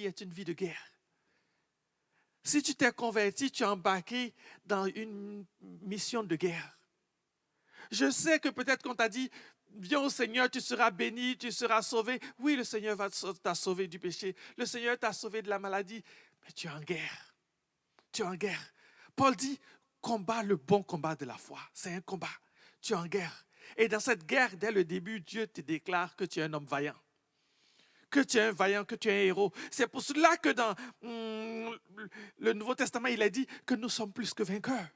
vie est une vie de guerre. Si tu t'es converti, tu es embarqué dans une mission de guerre. Je sais que peut-être qu'on t'a dit, viens au Seigneur, tu seras béni, tu seras sauvé. Oui, le Seigneur t'a sauvé du péché. Le Seigneur t'a sauvé de la maladie. Mais tu es en guerre. Tu es en guerre. Paul dit, combat le bon combat de la foi. C'est un combat. Tu es en guerre. Et dans cette guerre, dès le début, Dieu te déclare que tu es un homme vaillant. Que tu es un vaillant, que tu es un héros. C'est pour cela que dans le Nouveau Testament, il est dit que nous sommes plus que vainqueurs.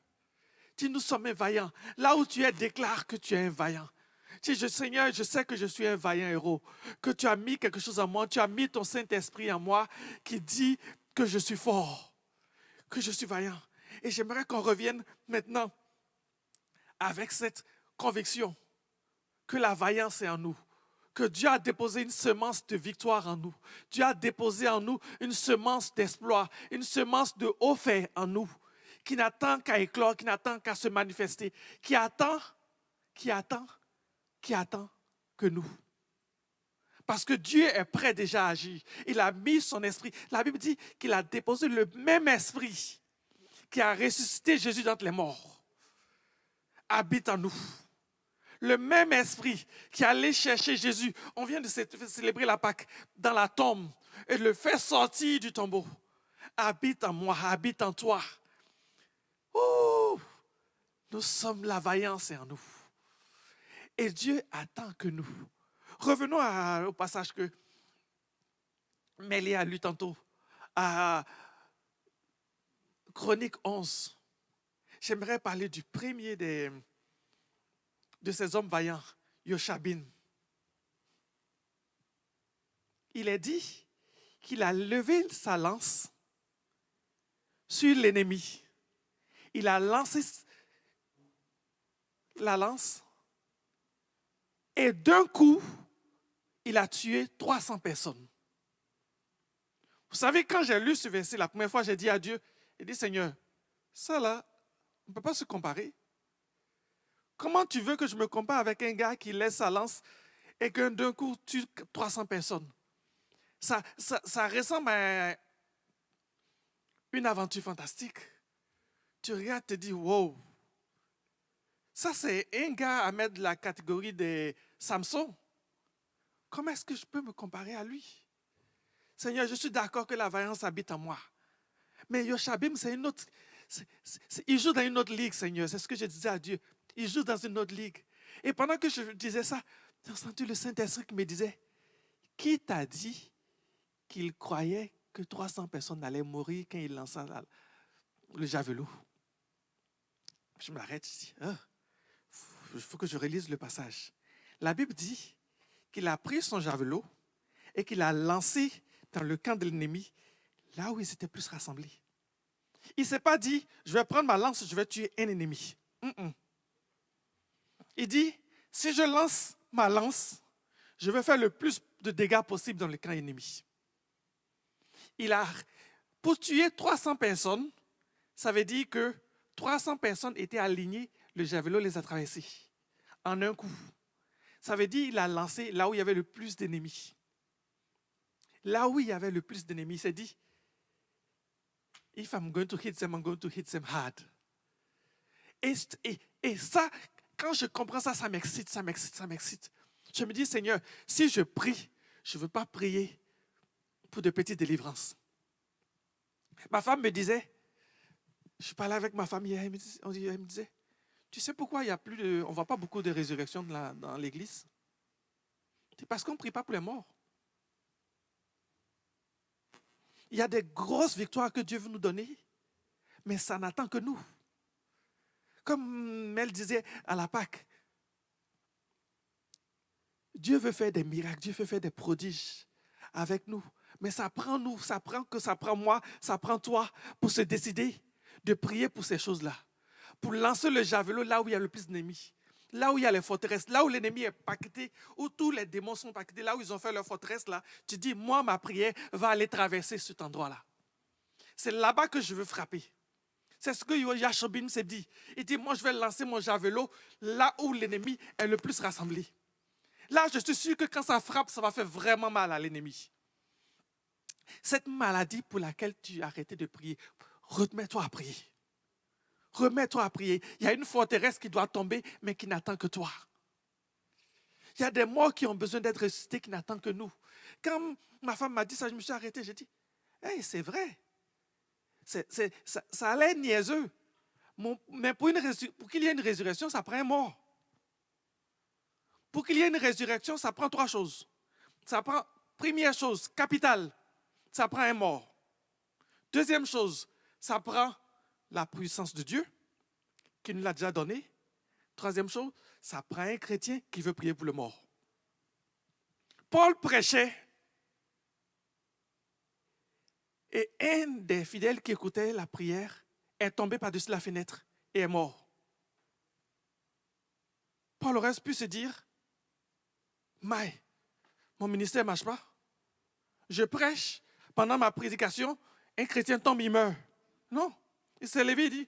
Si nous sommes un vaillant, là où tu es, déclare que tu es un vaillant. Seigneur, je sais que je suis un vaillant héros, que tu as mis quelque chose en moi, tu as mis ton Saint-Esprit en moi qui dit que je suis fort, que je suis vaillant. Et j'aimerais qu'on revienne maintenant avec cette conviction que la vaillance est en nous, que Dieu a déposé une semence de victoire en nous. Dieu a déposé en nous une semence d'exploit, une semence de haut fait en nous, qui n'attend qu'à éclore, qui n'attend qu'à se manifester, qui attend que nous. Parce que Dieu est prêt déjà à agir. Il a mis son esprit. La Bible dit qu'il a déposé le même esprit qui a ressuscité Jésus d'entre les morts. Habite en nous. Le même esprit qui allait chercher Jésus. On vient de célébrer la Pâque dans la tombe et le fait sortir du tombeau. Habite en moi, habite en toi. Ouh, nous sommes la vaillance en nous. Et Dieu attend que nous. Revenons au passage que Mélie a lu tantôt, à Chronique 11. J'aimerais parler du premier de ces hommes vaillants, Yoshabin. Il est dit qu'il a levé sa lance sur l'ennemi. Il a lancé la lance et d'un coup, il a tué 300 personnes. Vous savez, quand j'ai lu ce verset, la première fois, j'ai dit à Dieu, j'ai dit, Seigneur, ça là, on ne peut pas se comparer. Comment tu veux que je me compare avec un gars qui laisse sa lance et qu'un d'un coup tue 300 personnes? Ça ressemble à une aventure fantastique. Tu regardes, tu te dis, wow. Ça, c'est un gars à mettre de la catégorie de Samson. Comment est-ce que je peux me comparer à lui? Seigneur, je suis d'accord que la vaillance habite en moi. Mais Yoshabim, c'est une autre. Il joue dans une autre ligue, Seigneur. C'est ce que je disais à Dieu. Il joue dans une autre ligue. Et pendant que je disais ça, j'ai entendu le Saint-Esprit qui me disait, qui t'a dit qu'il croyait que 300 personnes allaient mourir quand il lança le javelot? Je m'arrête ici. Il faut que je relise le passage. La Bible dit qu'il a pris son javelot et qu'il a lancé dans le camp de l'ennemi, là où ils étaient plus rassemblés. Il ne s'est pas dit, je vais prendre ma lance, je vais tuer un ennemi. Il dit, si je lance ma lance, je vais faire le plus de dégâts possible dans le camp ennemi. Pour tuer 300 personnes, ça veut dire que 300 personnes étaient alignées, le javelot les a traversées en un coup. Ça veut dire qu'il a lancé là où il y avait le plus d'ennemis. Là où il y avait le plus d'ennemis, il s'est dit, if I'm going to hit them, I'm going to hit them hard. Et ça, quand je comprends ça, ça m'excite. Je me dis, Seigneur, si je prie, je ne veux pas prier pour de petites délivrances. Ma femme me disait, je parlais avec ma femme hier, elle me disait, tu sais pourquoi on ne voit pas beaucoup de résurrections dans l'église? C'est parce qu'on ne prie pas pour les morts. Il y a des grosses victoires que Dieu veut nous donner, mais ça n'attend que nous. Comme elle disait à la Pâque, Dieu veut faire des miracles, Dieu veut faire des prodiges avec nous. Mais ça prend nous, ça prend moi, ça prend toi pour se décider de prier pour ces choses-là. Pour lancer le javelot là où il y a le plus d'ennemis. Là où il y a les forteresses, là où l'ennemi est paqueté, où tous les démons sont paquetés, là où ils ont fait leur forteresse, là, tu dis, moi, ma prière va aller traverser cet endroit-là. C'est là-bas que je veux frapper. C'est ce que Yoshabin s'est dit. Il dit, moi, je vais lancer mon javelot là où l'ennemi est le plus rassemblé. Là, je suis sûr que quand ça frappe, ça va faire vraiment mal à l'ennemi. Cette maladie pour laquelle tu as arrêté de prier, remets-toi à prier. Remets-toi à prier. Il y a une forteresse qui doit tomber, mais qui n'attend que toi. Il y a des morts qui ont besoin d'être ressuscités, qui n'attendent que nous. Quand ma femme m'a dit ça, je me suis arrêté. J'ai dit, hey, c'est vrai. Ça a l'air niaiseux. Mais pour qu'il y ait une résurrection, ça prend un mort. Pour qu'il y ait une résurrection, ça prend 3 choses. Ça prend, première chose, capitale, ça prend un mort. Deuxième chose, ça prend la puissance de Dieu, qui nous l'a déjà donnée. Troisième chose, ça prend un chrétien qui veut prier pour le mort. Paul prêchait et un des fidèles qui écoutait la prière est tombé par-dessus la fenêtre et est mort. Paul aurait pu se dire, mais mon ministère ne marche pas. Je prêche, pendant ma prédication, un chrétien tombe, il meurt. Non, il s'est levé et dit,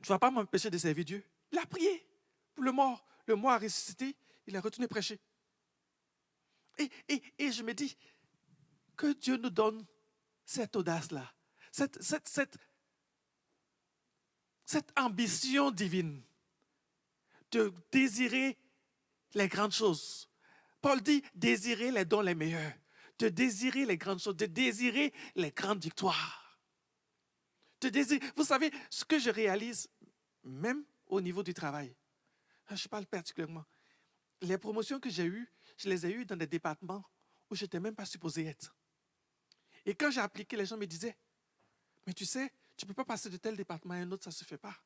tu ne vas pas m'empêcher de servir Dieu. Il a prié pour le mort. Le mort a ressuscité, il a retourné prêcher. Et je me dis que Dieu nous donne cette audace-là, cette ambition divine de désirer les grandes choses. Paul dit désirer les dons les meilleurs, de désirer les grandes choses, de désirer les grandes victoires. Vous savez, ce que je réalise, même au niveau du travail, je parle particulièrement, les promotions que j'ai eues, je les ai eues dans des départements où je n'étais même pas supposé être. Et quand j'ai appliqué, les gens me disaient, mais tu sais, tu ne peux pas passer de tel département à un autre, ça ne se fait pas.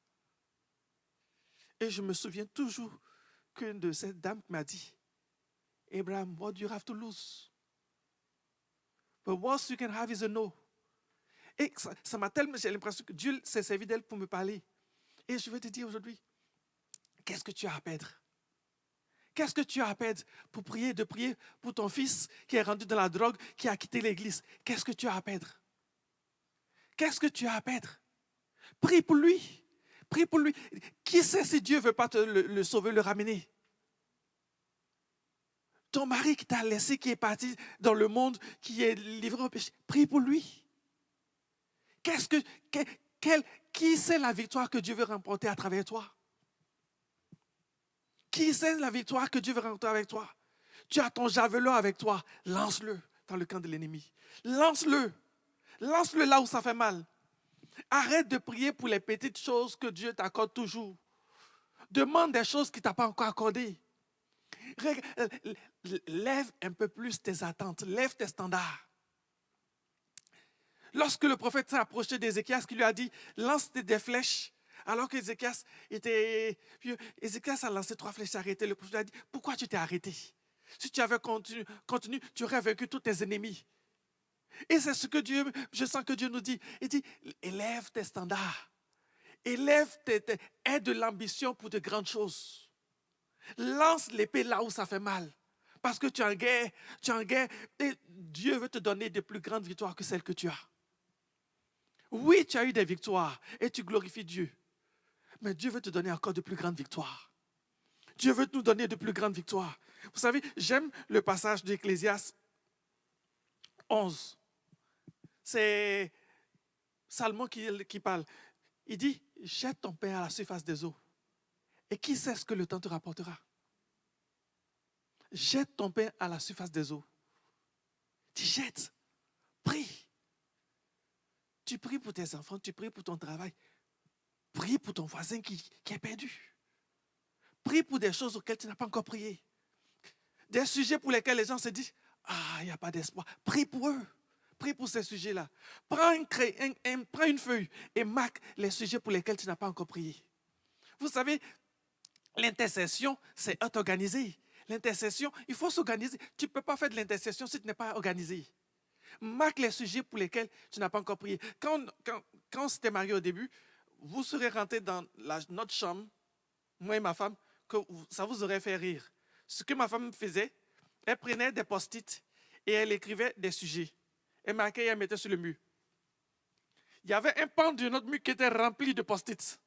Et je me souviens toujours qu'une de ces dames m'a dit, Abraham, what do you have to lose? But what you can have is a no. Et ça m'a tellement, j'ai l'impression que Dieu s'est servi d'elle pour me parler. Et je vais te dire aujourd'hui, qu'est-ce que tu as à perdre? Qu'est-ce que tu as à perdre pour prier, de prier pour ton fils qui est rendu dans la drogue, qui a quitté l'église? Qu'est-ce que tu as à perdre? Qu'est-ce que tu as à perdre? Prie pour lui. Prie pour lui. Qui sait si Dieu ne veut pas te le sauver, le ramener? Ton mari qui t'a laissé, qui est parti dans le monde, qui est livré au péché, prie pour lui. Qui sait la victoire que Dieu veut remporter à travers toi? Qui sait la victoire que Dieu veut remporter avec toi? Tu as ton javelot avec toi, lance-le dans le camp de l'ennemi. Lance-le. Lance-le là où ça fait mal. Arrête de prier pour les petites choses que Dieu t'accorde toujours. Demande des choses qu'il ne t'a pas encore accordées. Lève un peu plus tes attentes, lève tes standards. Lorsque le prophète s'est approché d'Ézéchias, qui lui a dit, lance des flèches, alors qu'Ézéchias était... Ézéchias a lancé 3 flèches, s'est arrêté. Le prophète lui a dit, pourquoi tu t'es arrêté? Si tu avais continué, tu aurais vaincu tous tes ennemis. Et c'est ce que je sens que Dieu nous dit. Il dit, élève tes standards. Aie de l'ambition pour de grandes choses. Lance l'épée là où ça fait mal. Parce que tu es en guerre, et Dieu veut te donner de plus grandes victoires que celles que tu as. Oui, tu as eu des victoires et tu glorifies Dieu. Mais Dieu veut te donner encore de plus grandes victoires. Dieu veut nous donner de plus grandes victoires. Vous savez, j'aime le passage d'Ecclésiaste 11. C'est Salomon qui parle. Il dit, jette ton pain à la surface des eaux. Et qui sait ce que le temps te rapportera? Jette ton pain à la surface des eaux. Tu jettes. Prie. Tu pries pour tes enfants, tu pries pour ton travail. Prie pour ton voisin qui est perdu. Prie pour des choses auxquelles tu n'as pas encore prié. Des sujets pour lesquels les gens se disent, ah, il n'y a pas d'espoir. Prie pour eux. Prie pour ces sujets-là. Prends une feuille et marque les sujets pour lesquels tu n'as pas encore prié. Vous savez, l'intercession, c'est être organisé. L'intercession, il faut s'organiser. Tu ne peux pas faire de l'intercession si tu n'es pas organisé. Marque les sujets pour lesquels tu n'as pas encore prié. Quand on s'était mariés au début, vous serez rentrés dans notre chambre, moi et ma femme, que ça vous aurait fait rire. Ce que ma femme faisait, elle prenait des post-it et elle écrivait des sujets. Elle marquait et elle mettait sur le mur. Il y avait un pan de notre mur qui était rempli de post-it.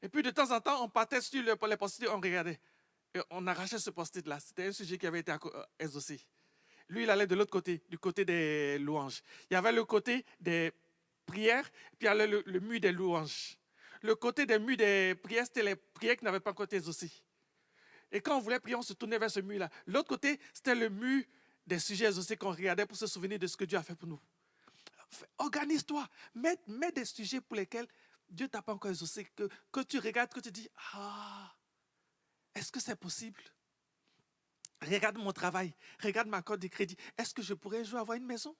Et puis de temps en temps, on partait sur les post-it et on regardait. Et on arrachait ce post-it-là. C'était un sujet qui avait été exaucé. Lui, il allait de l'autre côté, du côté des louanges. Il y avait le côté des prières, puis il y avait le mur des louanges. Le côté des murs des prières, c'était les prières qui n'avaient pas encore été exaucées. Et quand on voulait prier, on se tournait vers ce mur-là. L'autre côté, c'était le mur des sujets exaucés qu'on regardait pour se souvenir de ce que Dieu a fait pour nous. Organise-toi. Mets des sujets pour lesquels Dieu ne t'a pas encore exaucé, que tu regardes, que tu dis, ah, est-ce que c'est possible? Regarde mon travail, regarde ma carte de crédit. Est-ce que je pourrais un jour avoir une maison?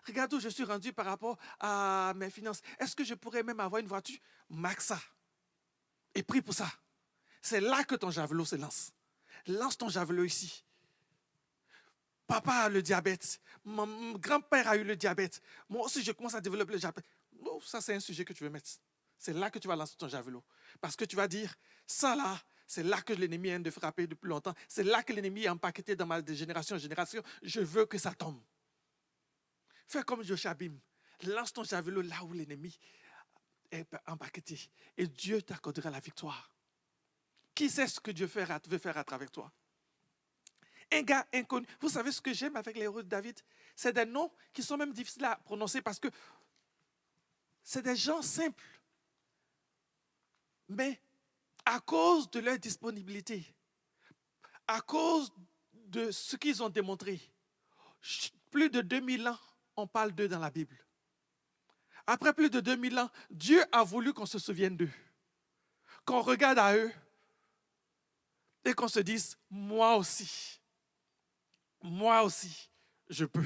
Regarde où je suis rendu par rapport à mes finances. Est-ce que je pourrais même avoir une voiture? Marque ça. Et prie pour ça. C'est là que ton javelot se lance. Lance ton javelot ici. Papa a le diabète. Mon grand-père a eu le diabète. Moi aussi, je commence à développer le diabète. Oh, ça, c'est un sujet que tu veux mettre. C'est là que tu vas lancer ton javelot. Parce que tu vas dire, ça là, c'est là que l'ennemi vient de frapper depuis longtemps. C'est là que l'ennemi est empaqueté dans ma de génération en génération. Je veux que ça tombe. Fais comme Joshabim. Lance ton javelot là où l'ennemi est empaqueté. Et Dieu t'accordera la victoire. Qui sait ce que Dieu veut faire à travers toi? Un gars inconnu. Vous savez ce que j'aime avec les héros de David? C'est des noms qui sont même difficiles à prononcer parce que c'est des gens simples. Mais à cause de leur disponibilité, à cause de ce qu'ils ont démontré, plus de 2000 ans, on parle d'eux dans la Bible. Après plus de 2000 ans, Dieu a voulu qu'on se souvienne d'eux, qu'on regarde à eux et qu'on se dise, moi aussi, je peux.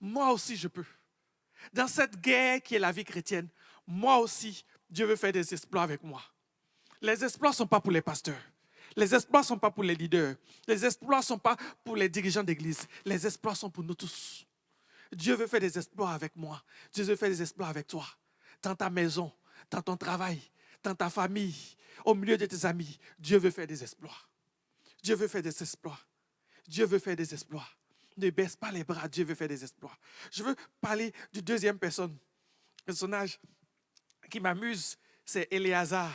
Moi aussi, je peux. Dans cette guerre qui est la vie chrétienne, moi aussi, Dieu veut faire des exploits avec moi. Les exploits ne sont pas pour les pasteurs. Les exploits ne sont pas pour les leaders. Les exploits ne sont pas pour les dirigeants d'église. Les exploits sont pour nous tous. Dieu veut faire des exploits avec moi. Dieu veut faire des exploits avec toi. Dans ta maison, dans ton travail, dans ta famille, au milieu de tes amis. Dieu veut faire des exploits. Dieu veut faire des exploits. Dieu veut faire des exploits. Ne baisse pas les bras, Dieu veut faire des exploits. Je veux parler du deuxième personnage qui m'amuse, c'est Éléazar.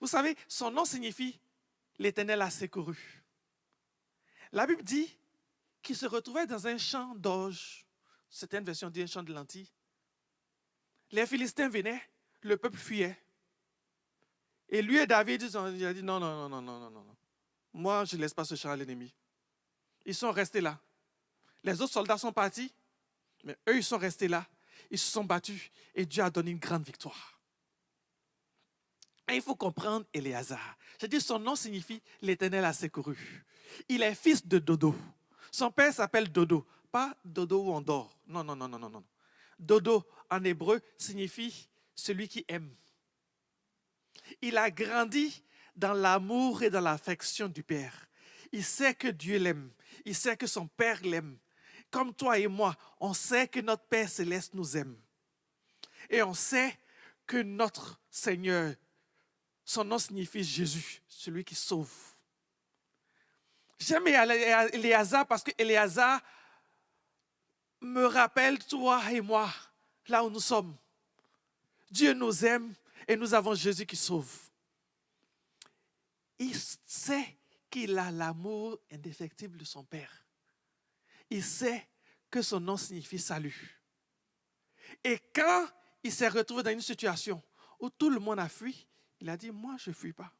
Vous savez, son nom signifie l'Éternel a secouru. La Bible dit qu'il se retrouvait dans un champ d'orge. Certaines versions disent un champ de lentilles. Les Philistins venaient, le peuple fuyait. Et lui et David, il a dit non, non, non, non, non, non, non. Moi, je ne laisse pas ce champ à l'ennemi. Ils sont restés là. Les autres soldats sont partis, mais eux, ils sont restés là. Ils se sont battus et Dieu a donné une grande victoire. Et il faut comprendre Éléazar. Je dis, son nom signifie l'Éternel a secouru. Il est fils de Dodo. Son père s'appelle Dodo. Pas Dodo où on dort. Non, non, non, non, non, non. Dodo en hébreu signifie celui qui aime. Il a grandi dans l'amour et dans l'affection du Père. Il sait que Dieu l'aime. Il sait que son Père l'aime. Comme toi et moi, on sait que notre Père céleste nous aime. Et on sait que notre Seigneur, son nom signifie Jésus, celui qui sauve. J'aime Éléazar parce que Éléazar me rappelle toi et moi, là où nous sommes. Dieu nous aime et nous avons Jésus qui sauve. Il sait qu'il a l'amour indéfectible de son Père. Il sait que son nom signifie salut. Et quand il s'est retrouvé dans une situation où tout le monde a fui, il a dit, moi, je ne fuis pas.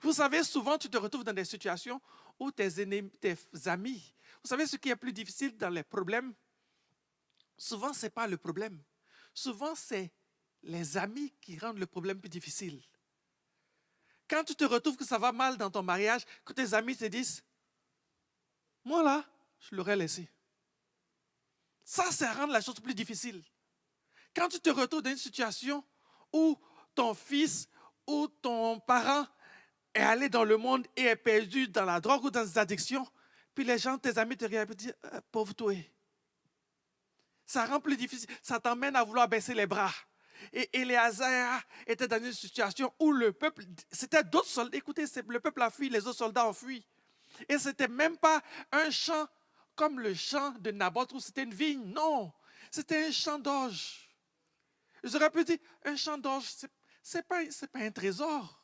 Vous savez, souvent, tu te retrouves dans des situations où tes ennemis, tes amis, vous savez ce qui est plus difficile dans les problèmes? Souvent, ce n'est pas le problème. Souvent, c'est les amis qui rendent le problème plus difficile. Quand tu te retrouves que ça va mal dans ton mariage, que tes amis te disent, moi là, je l'aurais laissé. Ça rend la chose plus difficile. Quand tu te retrouves dans une situation où ton fils ou ton parent est allé dans le monde et est perdu dans la drogue ou dans des addictions, puis les gens, tes amis te regardent et te disent, pauvre toi. Ça rend plus difficile, ça t'emmène à vouloir baisser les bras. Et Éléazar était dans une situation où le peuple, c'était d'autres soldats, écoutez, le peuple a fui, les autres soldats ont fui. Et ce n'était même pas un champ comme le champ de Naboth où c'était une vigne, non, c'était un champ d'orge. J'aurais pu dire, un champ d'orge, ce n'est pas un trésor.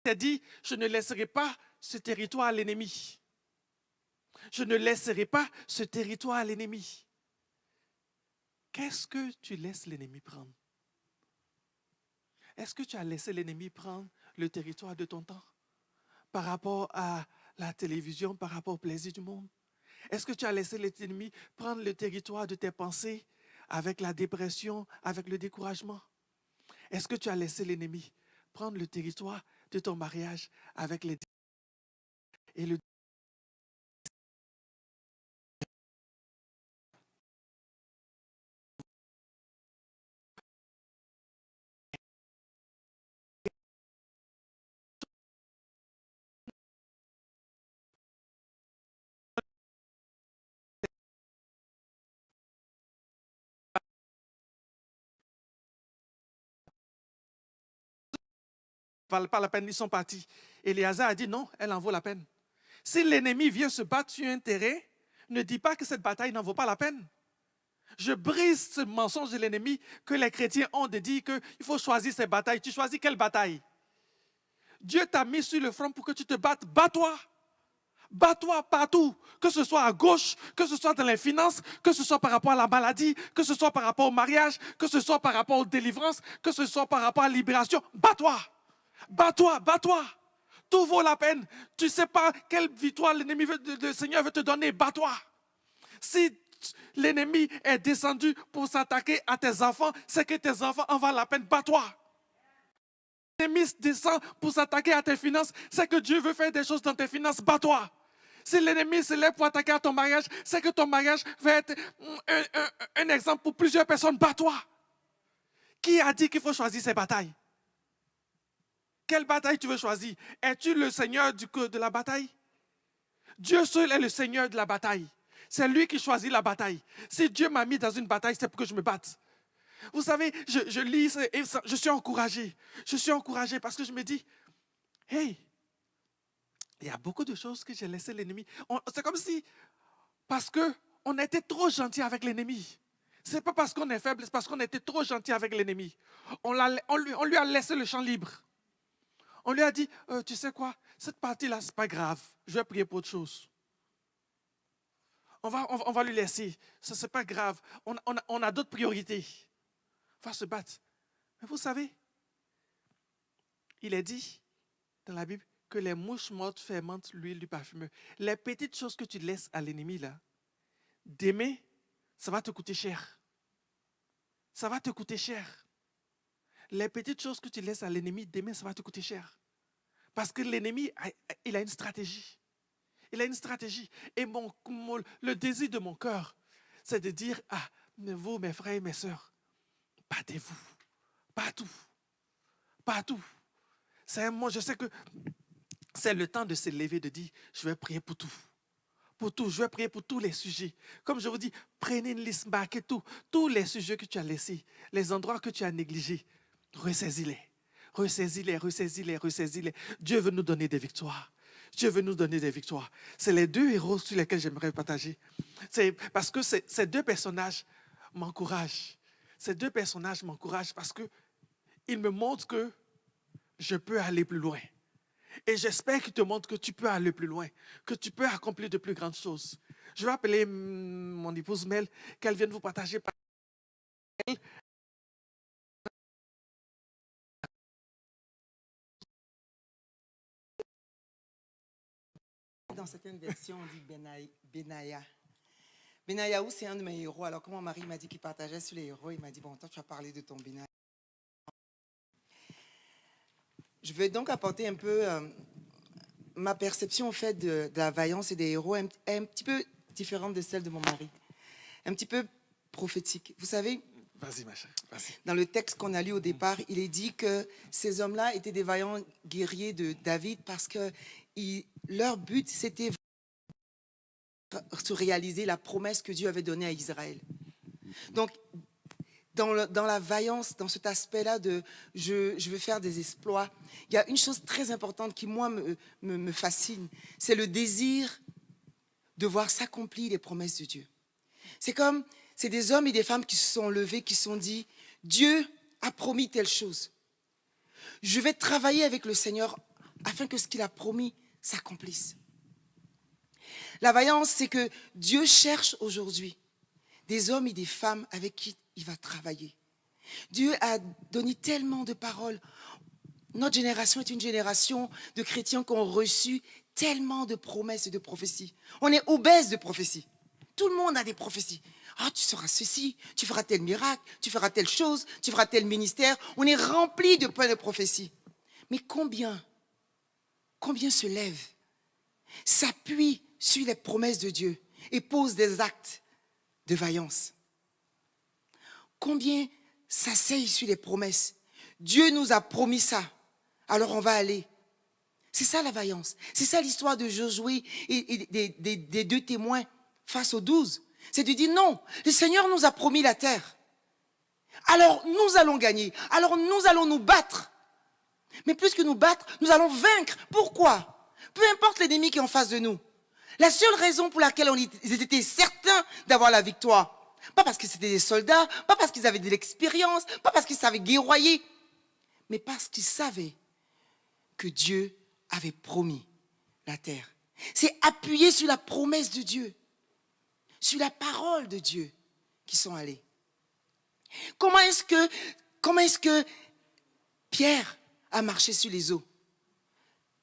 t'a dit, je ne laisserai pas ce territoire à l'ennemi. Je ne laisserai pas ce territoire à l'ennemi. Qu'est-ce que tu laisses l'ennemi prendre? Est-ce que tu as laissé l'ennemi prendre le territoire de ton temps par rapport à la télévision, par rapport au plaisir du monde? Est-ce que tu as laissé l'ennemi prendre le territoire de tes pensées avec la dépression, avec le découragement? Est-ce que tu as laissé l'ennemi prendre le territoire de ton mariage avec les et le valent pas la peine, ils sont partis. Éléazar a dit non, elle en vaut la peine. Si l'ennemi vient se battre sur un terrain, ne dis pas que cette bataille n'en vaut pas la peine. Je brise ce mensonge de l'ennemi que les chrétiens ont de dire qu'il faut choisir ses batailles. Tu choisis quelle bataille? Dieu t'a mis sur le front pour que tu te battes. Bats-toi. Bats-toi partout, que ce soit à gauche, que ce soit dans les finances, que ce soit par rapport à la maladie, que ce soit par rapport au mariage, que ce soit par rapport aux délivrances, que ce soit par rapport à la libération. Bats-toi. Bats-toi, bats-toi. Tout vaut la peine. Tu ne sais pas quelle victoire l'ennemi le Seigneur veut te donner. Bats-toi. Si l'ennemi est descendu pour s'attaquer à tes enfants, c'est que tes enfants en valent la peine. Bats-toi. L'ennemi descend pour s'attaquer à tes finances, c'est que Dieu veut faire des choses dans tes finances. Bats-toi. Si l'ennemi se lève pour attaquer à ton mariage, c'est que ton mariage va être un exemple pour plusieurs personnes. Bats-toi. Qui a dit qu'il faut choisir ses batailles? Quelle bataille tu veux choisir? Es-tu le Seigneur de la bataille? Dieu seul est le Seigneur de la bataille. C'est lui qui choisit la bataille. Si Dieu m'a mis dans une bataille, c'est pour que je me batte. Vous savez, je lis et je suis encouragé. Je suis encouragé parce que je me dis, hey, il y a beaucoup de choses que j'ai laissées l'ennemi. C'est comme si, parce qu'on était trop gentil avec l'ennemi. Ce n'est pas parce qu'on est faible, c'est parce qu'on était trop gentil avec l'ennemi. On lui a laissé le champ libre. On lui a dit, tu sais quoi, cette partie-là, ce n'est pas grave. Je vais prier pour autre chose. On va lui laisser. Ce n'est pas grave. On a d'autres priorités. On va se battre. Mais vous savez, il est dit dans la Bible que les mouches mortes fermentent l'huile du parfumeur. Les petites choses que tu laisses à l'ennemi, là, demain, ça va te coûter cher. Ça va te coûter cher. Les petites choses que tu laisses à l'ennemi, demain, ça va te coûter cher. Parce que l'ennemi, il a une stratégie. Il a une stratégie. Et le désir de mon cœur, c'est de dire, ah, mais vous, mes frères et mes sœurs, battez-vous. Partout. Partout. Moi, je sais que c'est le temps de se lever, de dire, je vais prier pour tout. Pour tout, je vais prier pour tous les sujets. Comme je vous dis, prenez une liste, marquez tout. Tous les sujets que tu as laissés, les endroits que tu as négligés, ressaisis-les. Ressaisis-les, ressaisis-les, ressaisis-les. Dieu veut nous donner des victoires. Dieu veut nous donner des victoires. C'est les deux héros sur lesquels j'aimerais partager. C'est parce que ces deux personnages m'encouragent. Ces deux personnages m'encouragent parce qu'ils me montrent que je peux aller plus loin. Et j'espère qu'ils te montrent que tu peux aller plus loin, que tu peux accomplir de plus grandes choses. Je vais appeler mon épouse Mel, qu'elle vienne vous partager. Dans certaines versions, on dit Benaya. Benayahu, c'est un de mes héros. Alors, quand mon mari m'a dit qu'il partageait sur les héros, il m'a dit, bon, toi, tu vas parler de ton Benaya. Je vais donc apporter un peu ma perception, en fait, de la vaillance et des héros, un petit peu différente de celle de mon mari. Un petit peu prophétique. Vous savez, vas-y, ma chère, vas-y. Dans le texte qu'on a lu au départ, il est dit que ces hommes-là étaient des vaillants guerriers de David parce que leur but, c'était de réaliser la promesse que Dieu avait donnée à Israël. Donc, dans la vaillance, dans cet aspect-là de je veux faire des exploits, il y a une chose très importante qui, moi, me fascine, c'est le désir de voir s'accomplir les promesses de Dieu. C'est des hommes et des femmes qui se sont levés, qui se sont dit, Dieu a promis telle chose. Je vais travailler avec le Seigneur afin que ce qu'il a promis s'accomplisse. La vaillance, c'est que Dieu cherche aujourd'hui des hommes et des femmes avec qui il va travailler. Dieu a donné tellement de paroles. Notre génération est une génération de chrétiens qui ont reçu tellement de promesses et de prophéties. On est obèse de prophéties. Tout le monde a des prophéties. Ah, tu seras ceci, tu feras tel miracle, tu feras telle chose, tu feras tel ministère. On est rempli de plein de prophéties. Mais combien se lèvent, s'appuient sur les promesses de Dieu et posent des actes de vaillance? Combien s'asseyent sur les promesses? Dieu nous a promis ça, alors on va aller. C'est ça la vaillance. C'est ça l'histoire de Josué et des 2 témoins face aux 12. C'est de dire non, le Seigneur nous a promis la terre. Alors nous allons gagner, alors nous allons nous battre. Mais plus que nous battre, nous allons vaincre. Pourquoi? Peu importe l'ennemi qui est en face de nous. La seule raison pour laquelle ils étaient certains d'avoir la victoire, pas parce que c'était des soldats, pas parce qu'ils avaient de l'expérience, pas parce qu'ils savaient guerroyer, mais parce qu'ils savaient que Dieu avait promis la terre. C'est appuyé sur la promesse de Dieu, sur la parole de Dieu qu'ils sont allés. Comment est-ce que Pierre a marché sur les eaux?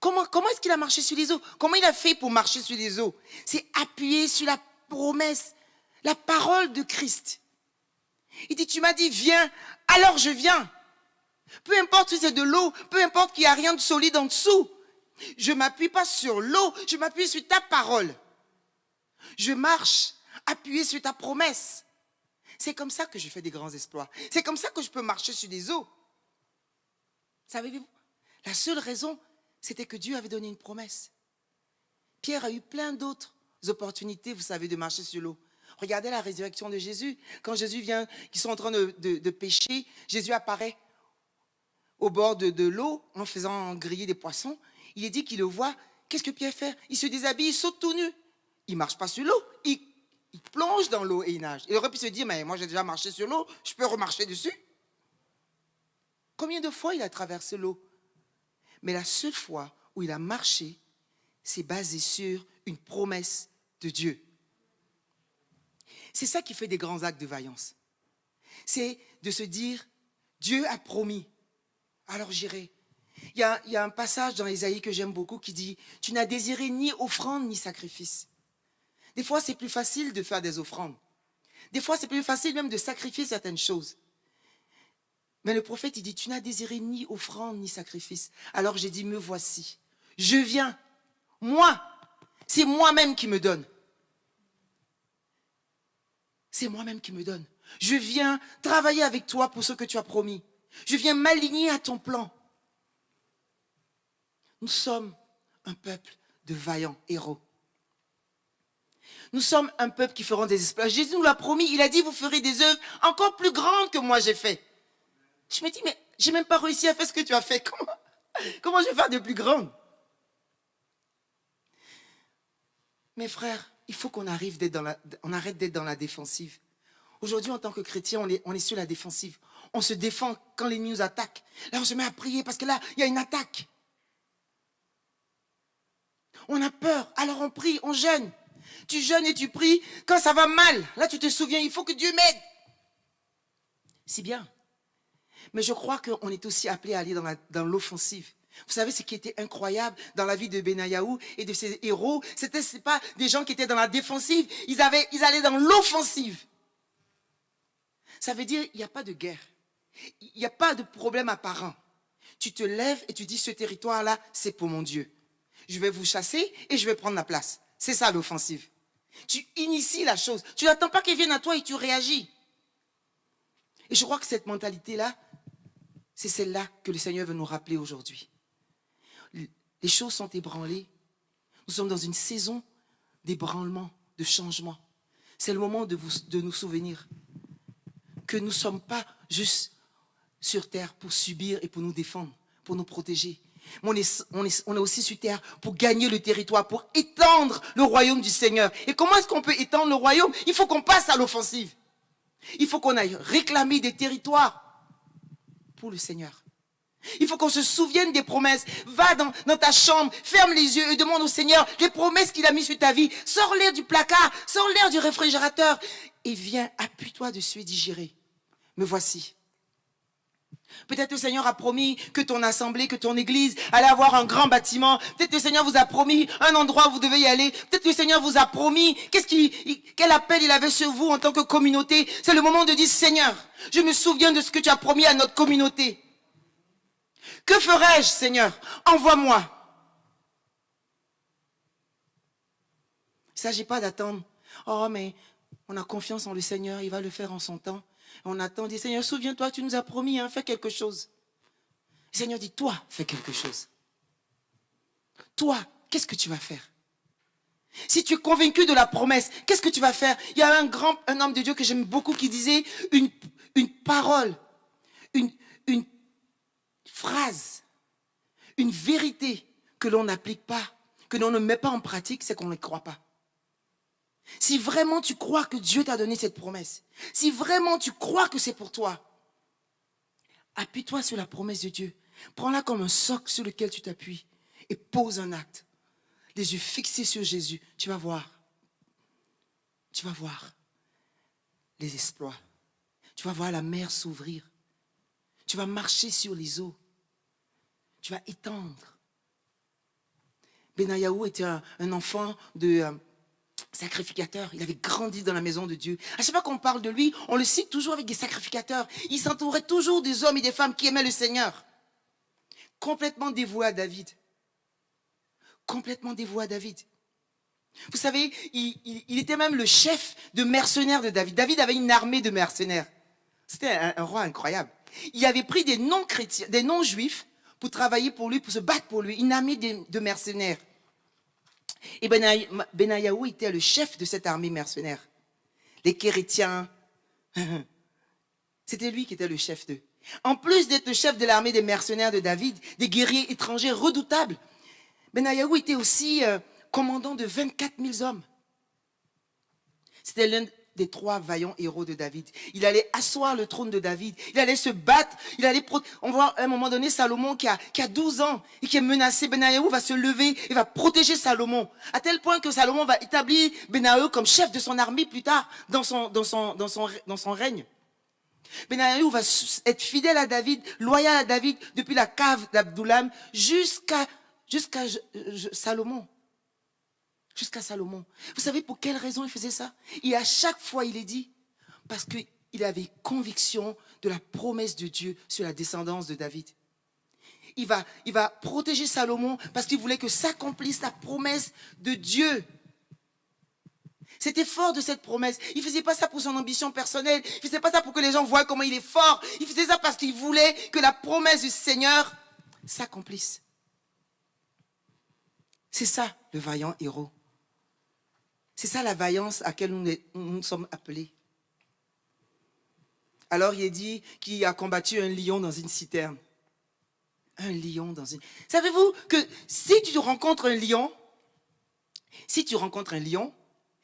Comment est-ce qu'il a marché sur les eaux? Comment il a fait pour marcher sur les eaux? C'est appuyé sur la promesse, la parole de Christ. Il dit, tu m'as dit, viens, alors je viens. Peu importe si c'est de l'eau, peu importe qu'il n'y a rien de solide en dessous. Je ne m'appuie pas sur l'eau, je m'appuie sur ta parole. Je marche appuyé sur ta promesse. C'est comme ça que je fais des grands exploits. C'est comme ça que je peux marcher sur les eaux. Savez-vous, la seule raison, c'était que Dieu avait donné une promesse. Pierre a eu plein d'autres opportunités, vous savez, de marcher sur l'eau. Regardez la résurrection de Jésus. Quand Jésus vient, ils sont en train de pêcher, Jésus apparaît au bord de l'eau en faisant griller des poissons. Il est dit qu'il le voit. Qu'est-ce que Pierre fait? Il se déshabille, il saute tout nu. Il ne marche pas sur l'eau, il plonge dans l'eau et il nage. Il aurait pu se dire, mais moi j'ai déjà marché sur l'eau, je peux remarcher dessus. Combien de fois il a traversé l'eau? Mais la seule fois où il a marché, c'est basé sur une promesse de Dieu. C'est ça qui fait des grands actes de vaillance. C'est de se dire, Dieu a promis, alors j'irai. Il y a un passage dans Ésaïe que j'aime beaucoup qui dit, tu n'as désiré ni offrande ni sacrifice. Des fois, c'est plus facile de faire des offrandes. Des fois, c'est plus facile même de sacrifier certaines choses. Mais le prophète, il dit, tu n'as désiré ni offrande ni sacrifice. Alors j'ai dit, me voici. Je viens. Moi, c'est moi-même qui me donne. C'est moi-même qui me donne. Je viens travailler avec toi pour ce que tu as promis. Je viens m'aligner à ton plan. Nous sommes un peuple de vaillants héros. Nous sommes un peuple qui feront des exploits. Jésus nous l'a promis. Il a dit, vous ferez des œuvres encore plus grandes que moi j'ai fait. Je me dis, mais j'ai même pas réussi à faire ce que tu as fait. Comment je vais faire de plus grandes? Mes frères, il faut qu'on arrête d'être dans la défensive. Aujourd'hui, en tant que chrétien, on est sur la défensive. On se défend quand l'ennemi nous attaque. Là, on se met à prier parce que là, il y a une attaque. On a peur, alors on prie, on jeûne. Tu jeûnes et tu pries quand ça va mal. Là, tu te souviens, il faut que Dieu m'aide. C'est bien. Mais je crois qu'on est aussi appelé à aller dans l'offensive. Vous savez, ce qui était incroyable dans la vie de Benayahu et de ses héros, c'est pas des gens qui étaient dans la défensive, ils allaient dans l'offensive. Ça veut dire, il n'y a pas de guerre. Il n'y a pas de problème apparent. Tu te lèves et tu dis, ce territoire-là, c'est pour mon Dieu. Je vais vous chasser et je vais prendre la place. C'est ça l'offensive. Tu inities la chose. Tu n'attends pas qu'elle vienne à toi et tu réagis. Et je crois que cette mentalité-là, c'est celle-là que le Seigneur veut nous rappeler aujourd'hui. Les choses sont ébranlées. Nous sommes dans une saison d'ébranlement, de changement. C'est le moment de nous souvenir que nous ne sommes pas juste sur terre pour subir et pour nous défendre, pour nous protéger. Mais on est aussi sur terre pour gagner le territoire, pour étendre le royaume du Seigneur. Et comment est-ce qu'on peut étendre le royaume? Il faut qu'on passe à l'offensive. Il faut qu'on aille réclamer des territoires pour le Seigneur. Il faut qu'on se souvienne des promesses. Va dans ta chambre, ferme les yeux et demande au Seigneur les promesses qu'il a mises sur ta vie. Sors-les du placard, sors-les du réfrigérateur et viens, appuie-toi dessus et dis, j'irai. Me voici. Peut-être le Seigneur a promis que ton assemblée, que ton église allait avoir un grand bâtiment. Peut-être le Seigneur vous a promis un endroit où vous devez y aller. Peut-être le Seigneur vous a promis quel appel il avait sur vous en tant que communauté. C'est le moment de dire, Seigneur, je me souviens de ce que tu as promis à notre communauté. Que ferai-je, Seigneur? Envoie-moi. Il ne s'agit pas d'attendre. Oh, mais on a confiance en le Seigneur, il va le faire en son temps. On attend, dit, Seigneur, souviens-toi, tu nous as promis, hein, fais quelque chose. Le Seigneur dit, toi, fais quelque chose. Toi, qu'est-ce que tu vas faire? Si tu es convaincu de la promesse, qu'est-ce que tu vas faire? Il y a un homme de Dieu que j'aime beaucoup qui disait une parole, une phrase, une vérité que l'on n'applique pas, que l'on ne met pas en pratique, c'est qu'on ne croit pas. Si vraiment tu crois que Dieu t'a donné cette promesse, si vraiment tu crois que c'est pour toi, appuie-toi sur la promesse de Dieu. Prends-la comme un socle sur lequel tu t'appuies et pose un acte. Les yeux fixés sur Jésus, tu vas voir. Tu vas voir les exploits. Tu vas voir la mer s'ouvrir. Tu vas marcher sur les eaux. Tu vas étendre. Benayahu était un enfant de sacrificateur. Il avait grandi dans la maison de Dieu. À chaque fois qu'on parle de lui, on le cite toujours avec des sacrificateurs. Il s'entourait toujours des hommes et des femmes qui aimaient le Seigneur. Complètement dévoué à David. Complètement dévoué à David. Vous savez, il était même le chef de mercenaires de David. David avait une armée de mercenaires. C'était un roi incroyable. Il avait pris des non-chrétiens, des non-juifs pour travailler pour lui, pour se battre pour lui. Une armée de mercenaires. Et Benayahu était le chef de cette armée mercenaire. Les Kérétiens, c'était lui qui était le chef d'eux. En plus d'être le chef de l'armée des mercenaires de David, des guerriers étrangers redoutables, Benayahu était aussi commandant de 24 000 hommes. C'était l'un des 3 vaillants héros de David. Il allait asseoir le trône de David. Il allait se battre. On voit à un moment donné Salomon qui a 12 ans et qui est menacé. Benayahu va se lever et va protéger Salomon. À tel point que Salomon va établir Benayahu comme chef de son armée plus tard dans son règne. Benayahu va être fidèle à David, loyal à David depuis la cave d'Abdoulam jusqu'à Salomon. Jusqu'à Salomon. Vous savez pour quelle raison il faisait ça? Et à chaque fois, il est dit, parce qu'il avait conviction de la promesse de Dieu sur la descendance de David. Il va protéger Salomon parce qu'il voulait que s'accomplisse la promesse de Dieu. C'était fort de cette promesse. Il ne faisait pas ça pour son ambition personnelle. Il ne faisait pas ça pour que les gens voient comment il est fort. Il faisait ça parce qu'il voulait que la promesse du Seigneur s'accomplisse. C'est ça, le vaillant héros. C'est ça la vaillance à laquelle nous sommes appelés. Alors il est dit qu'il a combattu un lion dans une citerne. Un lion dans une... Savez-vous que si tu rencontres un lion,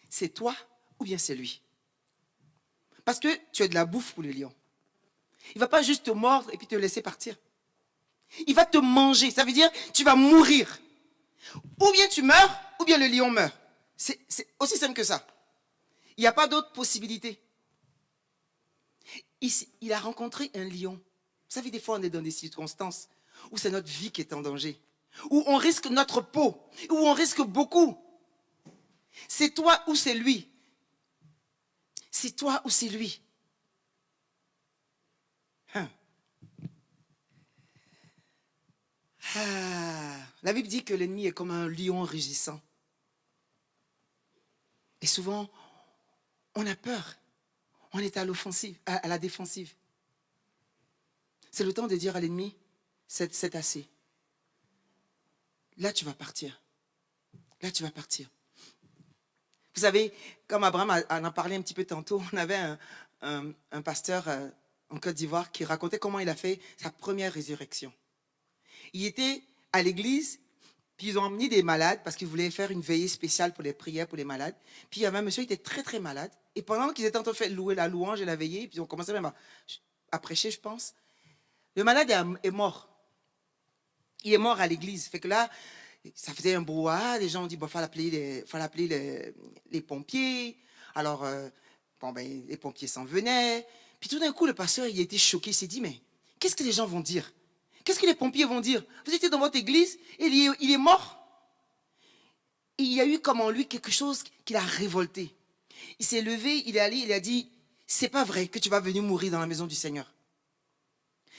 c'est toi ou bien c'est lui. Parce que tu as de la bouffe pour le lion. Il ne va pas juste te mordre et puis te laisser partir. Il va te manger. Ça veut dire tu vas mourir. Ou bien tu meurs, ou bien le lion meurt. C'est aussi simple que ça. Il n'y a pas d'autre possibilité. Il a rencontré un lion. Vous savez, des fois, on est dans des circonstances où c'est notre vie qui est en danger, où on risque notre peau, où on risque beaucoup. C'est toi ou c'est lui. C'est toi ou c'est lui. La Bible dit que l'ennemi est comme un lion rugissant. Et souvent, on a peur. On est à l'offensive, à la défensive. C'est le temps de dire à l'ennemi, c'est assez. Là, tu vas partir. Là, tu vas partir. Vous savez, comme Abraham en a parlé un petit peu tantôt, on avait un pasteur en Côte d'Ivoire qui racontait comment il a fait sa première résurrection. Il était à l'église, puis ils ont emmené des malades parce qu'ils voulaient faire une veillée spéciale pour les prières pour les malades. Puis il y avait un monsieur qui était très très malade. Et pendant qu'ils étaient en train de faire louer la louange et la veillée, puis ils ont commencé même à prêcher, je pense. Le malade est mort. il est mort à l'église. Fait que là, ça faisait un brouhaha. Les gens ont dit, bon, fallait appeler les pompiers. Alors, bon, ben, les pompiers s'en venaient. Puis tout d'un coup, le pasteur, il a été choqué. Il s'est dit, mais qu'est-ce que les gens vont dire? Qu'est-ce que les pompiers vont dire? Vous étiez dans votre église et il est mort. Et il y a eu comme en lui quelque chose qui l'a révolté. Il s'est levé, il est allé, il a dit, c'est pas vrai que tu vas venir mourir dans la maison du Seigneur.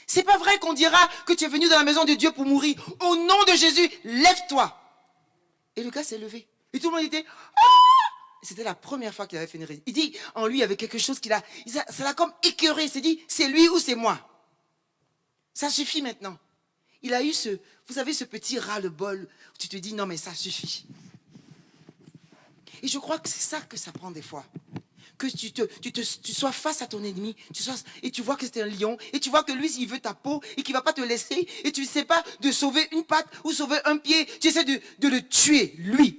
C'est pas vrai qu'on dira que tu es venu dans la maison de Dieu pour mourir. Au nom de Jésus, lève-toi. Et le gars s'est levé. Et tout le monde était, ah! C'était la première fois qu'il avait fait une réunion. Il dit, en lui, il y avait quelque chose ça l'a comme écœuré. Il s'est dit, c'est lui ou c'est moi. Ça suffit maintenant. Il a eu vous savez, ce petit ras-le-bol où tu te dis, non mais ça suffit. Et je crois que c'est ça que ça prend des fois. Que tu sois face à ton ennemi, et tu vois que c'est un lion, et tu vois que lui, il veut ta peau, et qu'il ne va pas te laisser, et tu ne sais pas de sauver une patte ou sauver un pied, tu essaies de le tuer, lui.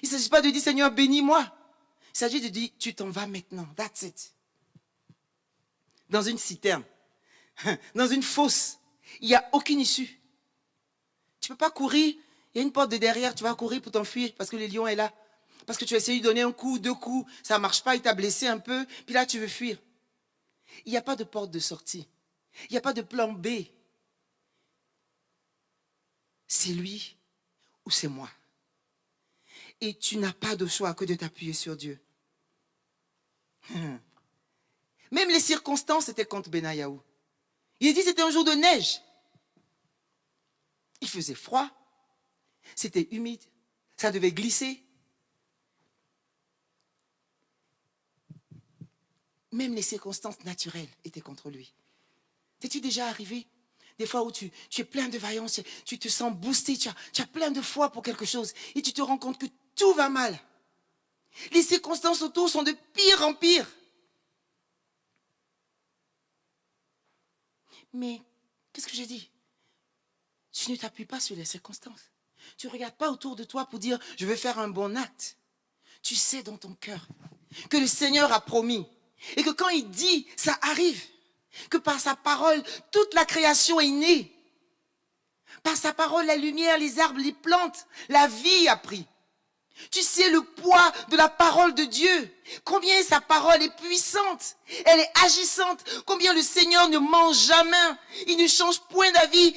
Il ne s'agit pas de dire, Seigneur, bénis-moi. Il s'agit de dire, tu t'en vas maintenant, that's it. Dans une citerne, dans une fosse, il n'y a aucune issue. Tu ne peux pas courir, il y a une porte de derrière, tu vas courir pour t'enfuir parce que le lion est là. Parce que tu as essayé de donner un coup, 2 coups, ça ne marche pas, il t'a blessé un peu, puis là tu veux fuir. Il n'y a pas de porte de sortie. Il n'y a pas de plan B. C'est lui ou c'est moi. Et tu n'as pas de choix que de t'appuyer sur Dieu. Même les circonstances étaient contre Benayahu. Il dit que c'était un jour de neige. Il faisait froid. C'était humide. Ça devait glisser. Même les circonstances naturelles étaient contre lui. T'es-tu déjà arrivé? Des fois où tu es plein de vaillance, tu te sens boosté, tu as plein de foi pour quelque chose et tu te rends compte que tout va mal. Les circonstances autour sont de pire en pire. Mais qu'est-ce que j'ai dit? Tu ne t'appuies pas sur les circonstances. Tu ne regardes pas autour de toi pour dire « je vais faire un bon acte ». Tu sais dans ton cœur que le Seigneur a promis et que quand il dit, ça arrive. Que par sa parole, toute la création est née. Par sa parole, la lumière, les arbres, les plantes, la vie a pris. Tu sais le poids de la parole de Dieu. Combien sa parole est puissante. Elle est agissante. Combien le Seigneur ne ment jamais. Il ne change point d'avis.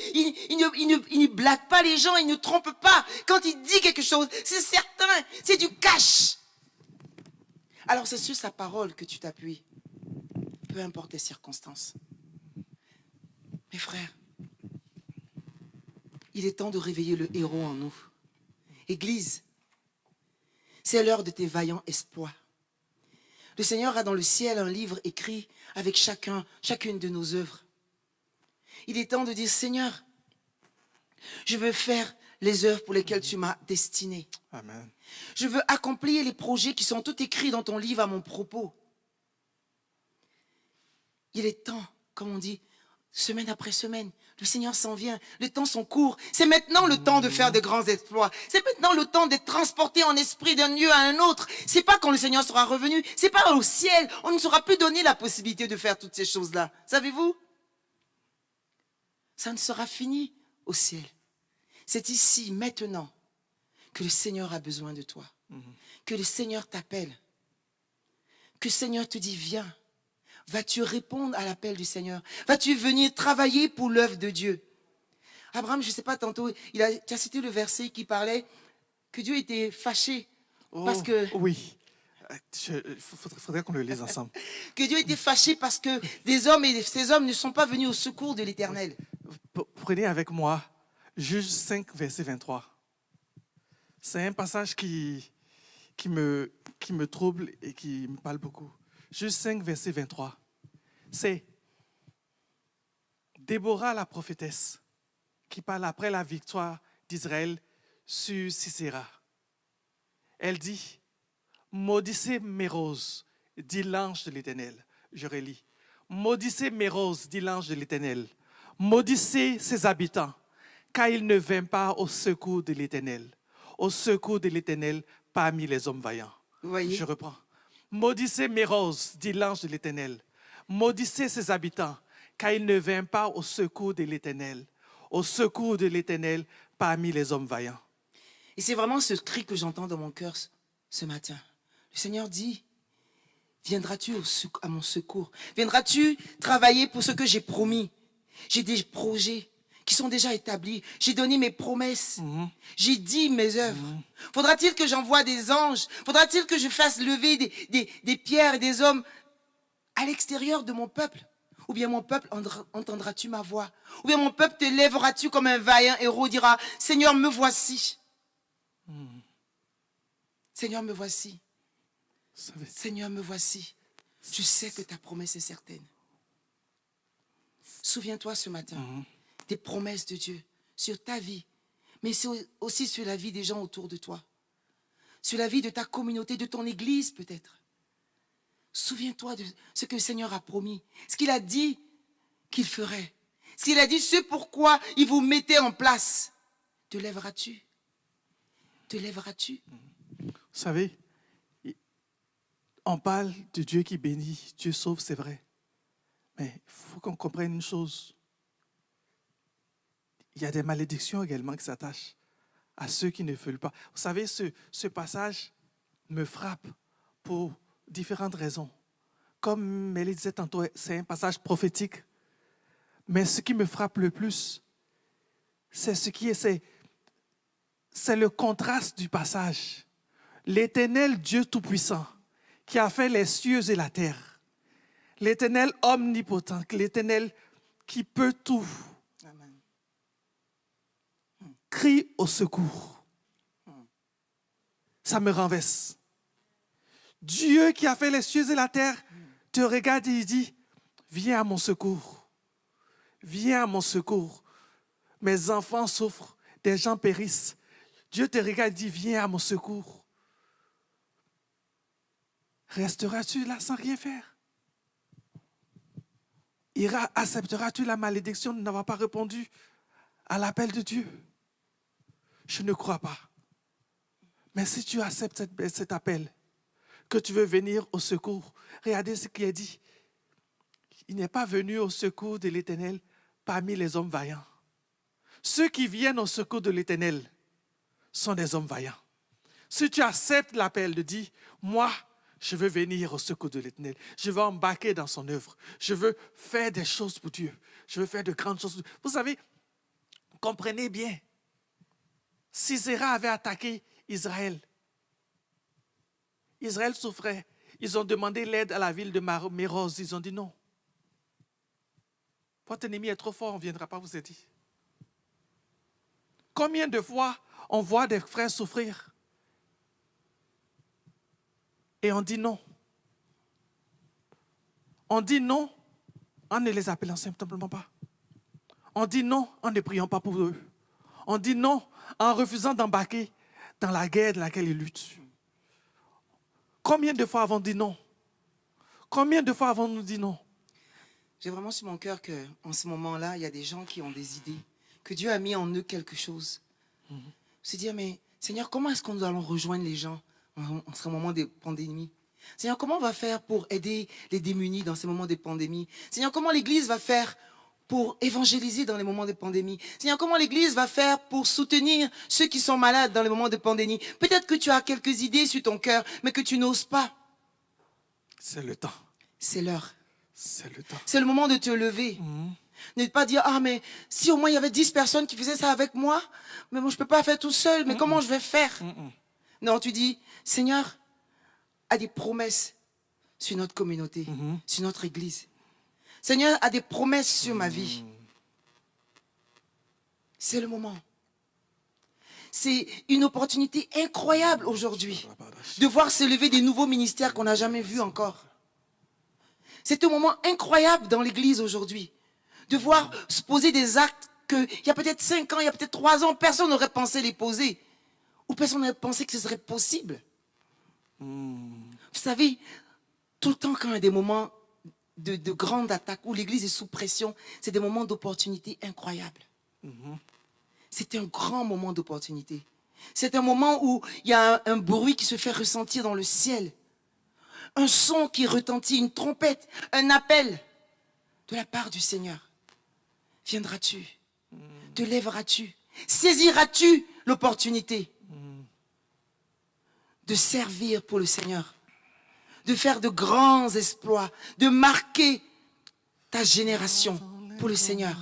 Il ne blague pas les gens. Il ne trompe pas. Quand il dit quelque chose, c'est certain. C'est du cash. Alors c'est sur sa parole que tu t'appuies. Peu importe les circonstances. Mes frères, il est temps de réveiller le héros en nous. Église, c'est l'heure de tes vaillants exploits. Le Seigneur a dans le ciel un livre écrit avec chacune de nos œuvres. Il est temps de dire, Seigneur, je veux faire les œuvres pour lesquelles tu m'as destiné. Amen. Je veux accomplir les projets qui sont tous écrits dans ton livre à mon propos. Il est temps, comme on dit, semaine après semaine, le Seigneur s'en vient, les temps sont courts. C'est maintenant le temps de faire de grands exploits. C'est maintenant le temps d'être transporté en esprit d'un lieu à un autre. C'est pas quand le Seigneur sera revenu, c'est pas au ciel. On ne sera plus donné la possibilité de faire toutes ces choses-là. Savez-vous? Ça ne sera fini au ciel. C'est ici, maintenant, que le Seigneur a besoin de toi. Que le Seigneur t'appelle. Que le Seigneur te dit, viens. Vas-tu répondre à l'appel du Seigneur? Vas-tu venir travailler pour l'œuvre de Dieu? Abraham, je ne sais pas, tantôt, tu as cité le verset qui parlait que Dieu était fâché parce que... Oui, il faudrait qu'on le lise ensemble. Que Dieu était fâché parce que des hommes et ces hommes ne sont pas venus au secours de l'Éternel. Prenez avec moi Juge 5, verset 23. C'est un passage qui me trouble et qui me parle beaucoup. Juge 5, verset 23. C'est Déborah, la prophétesse, qui parle après la victoire d'Israël sur Sisera. Elle dit, maudissez mes roses, dit l'ange de l'Éternel. Je relis. Maudissez mes roses, dit l'ange de l'Éternel. Maudissez ses habitants, car ils ne vinrent pas au secours de l'Éternel. Au secours de l'Éternel parmi les hommes vaillants. Vous voyez? Je reprends. Maudissez mes roses, dit l'ange de l'Éternel. Maudissez ses habitants, car ils ne vinrent pas au secours de l'Éternel. au secours de l'Éternel parmi les hommes vaillants. Et c'est vraiment ce cri que j'entends dans mon cœur ce matin. Le Seigneur dit, viendras-tu à mon secours? Viendras-tu travailler pour ce que j'ai promis? J'ai des projets qui sont déjà établis. J'ai donné mes promesses. J'ai dit mes œuvres. Faudra-t-il que j'envoie des anges? Faudra-t-il que je fasse lever des pierres et des hommes à l'extérieur de mon peuple? Ou bien mon peuple, entendras-tu ma voix? Ou bien mon peuple, te lèveras-tu comme un vaillant héros, dira, Seigneur, me voici. Seigneur, me voici. Seigneur, me voici. Je sais que ta promesse est certaine. Souviens-toi ce matin des promesses de Dieu sur ta vie, mais aussi sur la vie des gens autour de toi, sur la vie de ta communauté, de ton église peut-être. Souviens-toi de ce que le Seigneur a promis, ce qu'il a dit qu'il ferait, ce qu'il a dit, ce pourquoi il vous mettait en place. Te lèveras-tu? Te lèveras-tu? Vous savez, on parle de Dieu qui bénit, Dieu sauve, c'est vrai. Mais il faut qu'on comprenne une chose. Il y a des malédictions également qui s'attachent à ceux qui ne veulent pas. Vous savez, ce passage me frappe pour différentes raisons. Comme Mélie disait tantôt, c'est un passage prophétique. Mais ce qui me frappe le plus, c'est le contraste du passage. L'Éternel Dieu Tout-Puissant, qui a fait les cieux et la terre. L'Éternel omnipotent, l'Éternel qui peut tout, Amen. crie au secours. Ça me renverse. Dieu qui a fait les cieux et la terre te regarde et il dit, viens à mon secours. Viens à mon secours. Mes enfants souffrent, des gens périssent. Dieu te regarde et dit, viens à mon secours. Resteras-tu là sans rien faire? Accepteras-tu la malédiction de n'avoir pas répondu à l'appel de Dieu? Je ne crois pas. Mais si tu acceptes cet appel, que tu veux venir au secours, regardez ce qui est dit. Il n'est pas venu au secours de l'Éternel parmi les hommes vaillants. Ceux qui viennent au secours de l'Éternel sont des hommes vaillants. Si tu acceptes l'appel de dire, moi, je veux venir au secours de l'Éternel. Je veux embarquer dans son œuvre. Je veux faire des choses pour Dieu. Je veux faire de grandes choses. Vous savez, comprenez bien. Sisera avait attaqué Israël. Israël souffrait. Ils ont demandé l'aide à la ville de Méroz. Ils ont dit non. Votre ennemi est trop fort, on ne viendra pas vous aider. Combien de fois on voit des frères souffrir et on dit non. On dit non en ne les appelant simplement pas. On dit non en ne priant pas pour eux. On dit non en refusant d'embarquer dans la guerre dans laquelle ils luttent. Combien de fois avons-nous dit non? Combien de fois avons-nous dit non? J'ai vraiment sur mon cœur qu'en ce moment-là, il y a des gens qui ont des idées, que Dieu a mis en eux quelque chose. Se dire, mais Seigneur, comment est-ce qu'on allons rejoindre les gens en ce moment de pandémie? Seigneur, comment on va faire pour aider les démunis dans ces moments de pandémie? Seigneur, comment l'Église va faire pour évangéliser dans les moments de pandémie? Seigneur, comment l'Église va faire pour soutenir ceux qui sont malades dans les moments de pandémie? Peut-être que tu as quelques idées sur ton cœur, mais que tu n'oses pas. C'est le temps. C'est l'heure. C'est le temps. C'est le moment de te lever. Ne pas dire, ah mais si au moins il y avait 10 personnes qui faisaient ça avec moi, mais moi je ne peux pas faire tout seul, mais comment je vais faire? Non, tu dis, Seigneur a des promesses sur notre communauté, sur notre église. Seigneur a des promesses sur ma vie. C'est le moment. C'est une opportunité incroyable aujourd'hui de voir se lever des nouveaux ministères qu'on n'a jamais vus encore. C'est un moment incroyable dans l'église aujourd'hui de voir se poser des actes qu'il y a peut-être 5 ans, il y a peut-être 3 ans, personne n'aurait pensé les poser. Ou personne n'aurait pensé que ce serait possible. Vous savez, tout le temps quand il y a des moments de grande attaque où l'église est sous pression, c'est des moments d'opportunité incroyables. C'est un grand moment d'opportunité. C'est un moment où il y a un bruit qui se fait ressentir dans le ciel. Un son qui retentit, une trompette, un appel de la part du Seigneur. Viendras-tu? te lèveras-tu? Saisiras-tu l'opportunité de servir pour le Seigneur, de faire de grands exploits, de marquer ta génération pour le Seigneur,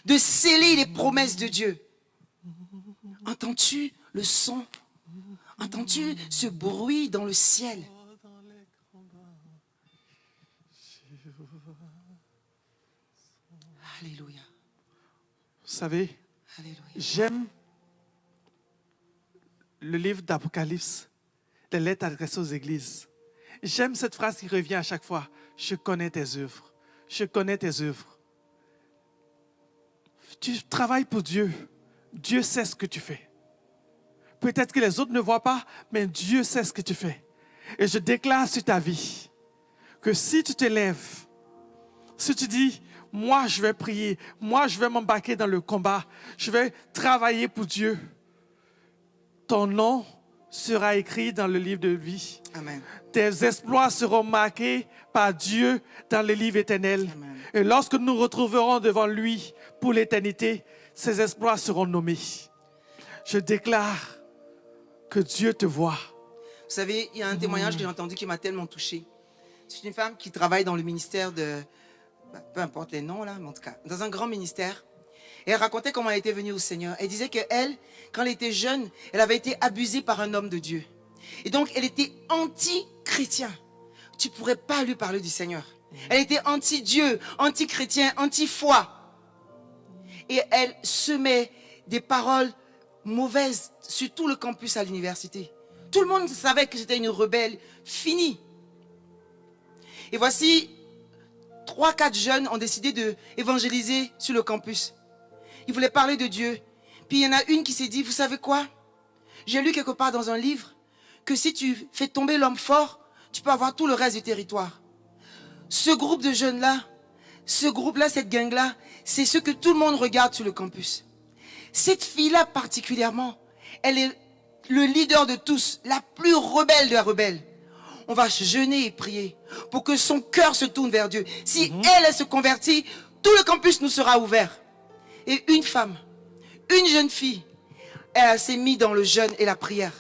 de sceller les promesses de Dieu? Entends-tu le son? Entends-tu ce bruit dans le ciel? Alléluia. Vous savez, Alléluia. j'aime le livre d'Apocalypse, les lettres adressées aux églises. J'aime cette phrase qui revient à chaque fois. Je connais tes œuvres. Je connais tes œuvres. Tu travailles pour Dieu. Dieu sait ce que tu fais. Peut-être que les autres ne voient pas, mais Dieu sait ce que tu fais. Et je déclare sur ta vie que si tu te lèves, si tu dis, moi je vais prier, moi je vais m'embarquer dans le combat, je vais travailler pour Dieu, ton nom sera écrit dans le livre de vie. Amen. Tes exploits seront marqués par Dieu dans le livre éternel. Amen. Et lorsque nous nous retrouverons devant lui pour l'éternité, ces exploits seront nommés. Je déclare que Dieu te voit. Vous savez, il y a un témoignage que j'ai entendu qui m'a tellement touchée. C'est une femme qui travaille dans le ministère de... peu importe les noms là, mais en tout cas, dans un grand ministère. Et elle racontait comment elle était venue au Seigneur. Elle disait qu'elle, quand elle était jeune, elle avait été abusée par un homme de Dieu. Et donc, elle était anti-chrétien. Tu ne pourrais pas lui parler du Seigneur. Elle était anti-Dieu, anti-chrétien, anti-foi. Et elle semait des paroles mauvaises sur tout le campus à l'université. Tout le monde savait que c'était une rebelle finie. Et voici, 3-4 jeunes ont décidé d'évangéliser sur le campus. Ils voulaient parler de Dieu. Puis il y en a une qui s'est dit, vous savez quoi? J'ai lu quelque part dans un livre que si tu fais tomber l'homme fort, tu peux avoir tout le reste du territoire. Ce groupe de jeunes-là, cette gang-là, c'est ce que tout le monde regarde sur le campus. Cette fille-là particulièrement, elle est le leader de tous, la plus rebelle de la rebelle. On va jeûner et prier pour que son cœur se tourne vers Dieu. Si elle se convertit, tout le campus nous sera ouvert. Et une femme, une jeune fille, elle s'est mise dans le jeûne et la prière.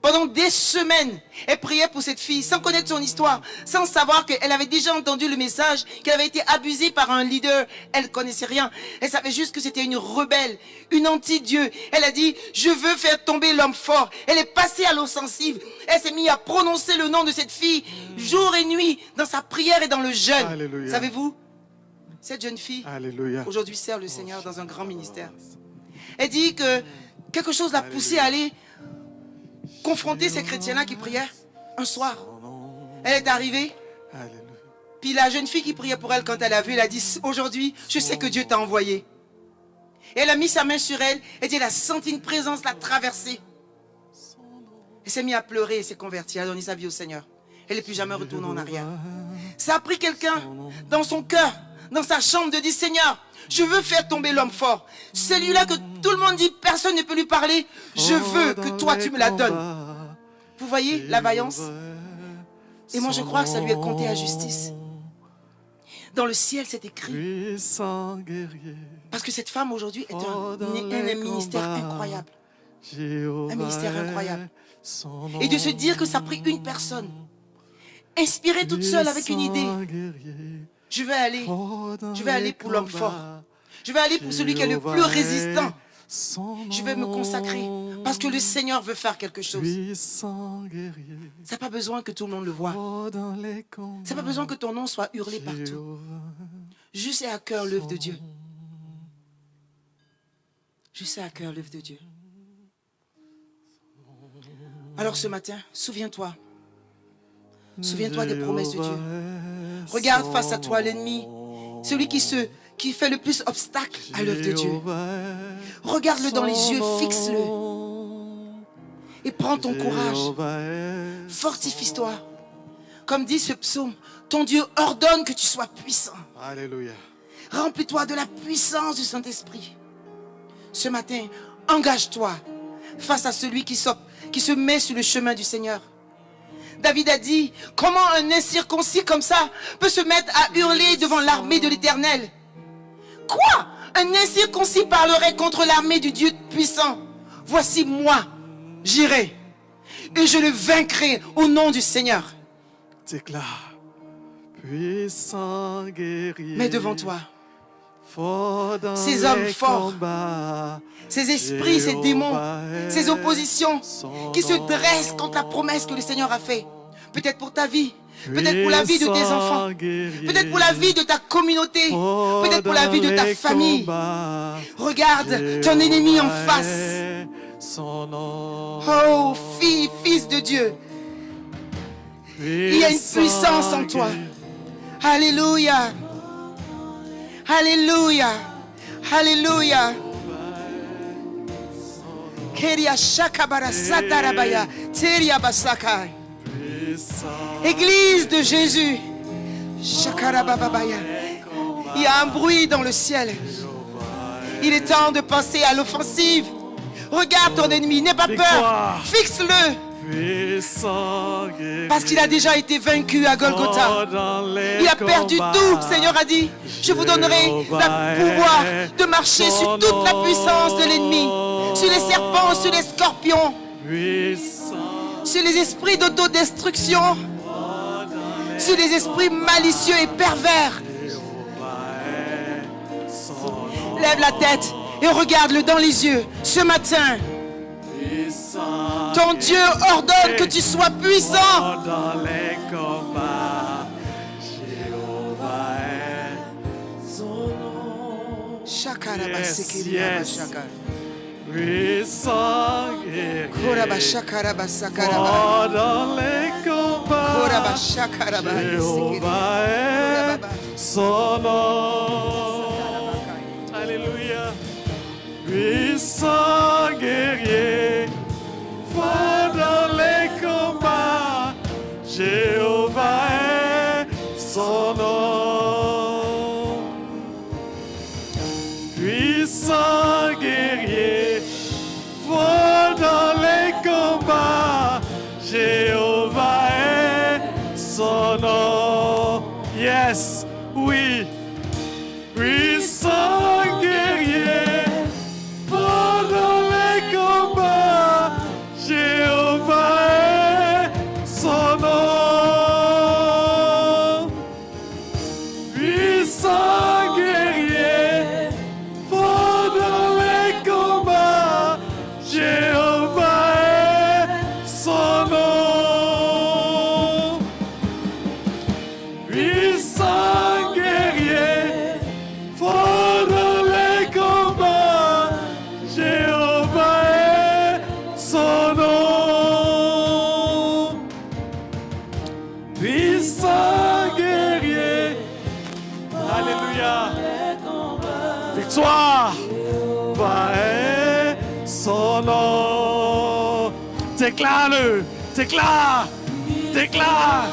Pendant des semaines, elle priait pour cette fille sans connaître son histoire, sans savoir qu'elle avait déjà entendu le message, qu'elle avait été abusée par un leader. Elle ne connaissait rien. Elle savait juste que c'était une rebelle, une anti-Dieu. Elle a dit, je veux faire tomber l'homme fort. Elle est passée à l'offensive. Elle s'est mise à prononcer le nom de cette fille jour et nuit dans sa prière et dans le jeûne. Alléluia. Savez-vous, cette jeune fille, Alléluia. aujourd'hui sert le Seigneur dans un grand ministère. Elle dit que quelque chose l'a poussée à aller confronter ces chrétiens-là qui priaient un soir. Elle est arrivée. Alléluia. Puis la jeune fille qui priait pour elle, quand elle a vu, elle a dit, aujourd'hui, je sais que Dieu t'a envoyé. Et elle a mis sa main sur elle. Elle dit, elle a senti une présence la traverser. Elle s'est mise à pleurer et s'est convertie. Elle a donné sa vie au Seigneur. Elle n'est plus jamais retournée en arrière. Ça a pris quelqu'un dans son cœur, dans sa chambre, de dire, Seigneur, je veux faire tomber l'homme fort. Celui-là que tout le monde dit, personne ne peut lui parler. Je veux que toi, tu me la donnes. Vous voyez la vaillance? Et moi, je crois que ça lui est compté à justice. Dans le ciel, c'est écrit. Parce que cette femme, aujourd'hui, est un ministère incroyable. Un ministère incroyable. Et de se dire que ça a pris une personne, inspirée toute seule avec une idée. Je vais aller pour l'homme fort. Je vais aller pour celui qui est le plus résistant. Je vais me consacrer parce que le Seigneur veut faire quelque chose. Ça n'a pas besoin que tout le monde le voie. Ça n'a pas besoin que ton nom soit hurlé partout. Juste et à cœur l'œuvre de Dieu. Juste et à cœur l'œuvre de Dieu. Alors ce matin, souviens-toi. Souviens-toi des promesses de Dieu. Regarde face à toi l'ennemi, celui qui fait le plus obstacle à l'œuvre de Dieu. Regarde-le dans les yeux, fixe-le. Et prends ton courage. Fortifie-toi. Comme dit ce psaume, ton Dieu ordonne que tu sois puissant. Alléluia. Remplis-toi de la puissance du Saint-Esprit. Ce matin, engage-toi face à celui qui se met sur le chemin du Seigneur. David a dit, comment un incirconcis comme ça peut se mettre à hurler devant l'armée de l'Éternel? Quoi? Un incirconcis parlerait contre l'armée du Dieu puissant. Voici moi, j'irai et je le vaincrai au nom du Seigneur. Déclare. Puissant guerrier. Mais devant toi, fort dans ces hommes les forts, combats, ces esprits, ces démons, ces oppositions qui se dressent contre la promesse que le Seigneur a faite. Peut-être pour ta vie, peut-être pour la vie de tes enfants, peut-être pour la vie de ta communauté, peut-être pour la vie de ta famille. Regarde ton ennemi en face. Oh, fille, fils de Dieu, il y a une puissance en toi. Alléluia. Alléluia. Alléluia. Keria shakabara satarabaya, teria basaka. Église de Jésus. Shakarababaya. Il y a un bruit dans le ciel. Il est temps de passer à l'offensive. Regarde ton ennemi, n'aie pas peur. Fixe-le. Parce qu'il a déjà été vaincu à Golgotha. Il a perdu tout. Le Seigneur a dit, je vous donnerai le pouvoir de marcher sur toute la puissance de l'ennemi, sur les serpents, sur les scorpions, sur les esprits d'autodestruction, sur les esprits malicieux et pervers. Lève la tête et regarde-le dans les yeux. Ce matin, ton Dieu ordonne que tu sois puissant. Dans les combats, Jéhovah est son nom. Puissant guerrier. Fort dans les combats, Jéhovah est son nom. Alléluia. Puissant guerrier. Fort dans les combats, Jéhovah est son nom. Puissant guerrier, fort dans les combats, Jéhovah est son nom. Yes, oui. Puissant guerrier, fort dans les combats, Jéhovah est son nom. Puissant guerrier, fort dans les combats, Jéhovah est son nom. Puissant guerrier, fort dans les combats, Jéhovah est son nom. Puissant guerrier. Alléluia. Victoire. Jéhovah est son nom. Déclare-le. Déclare. Déclare.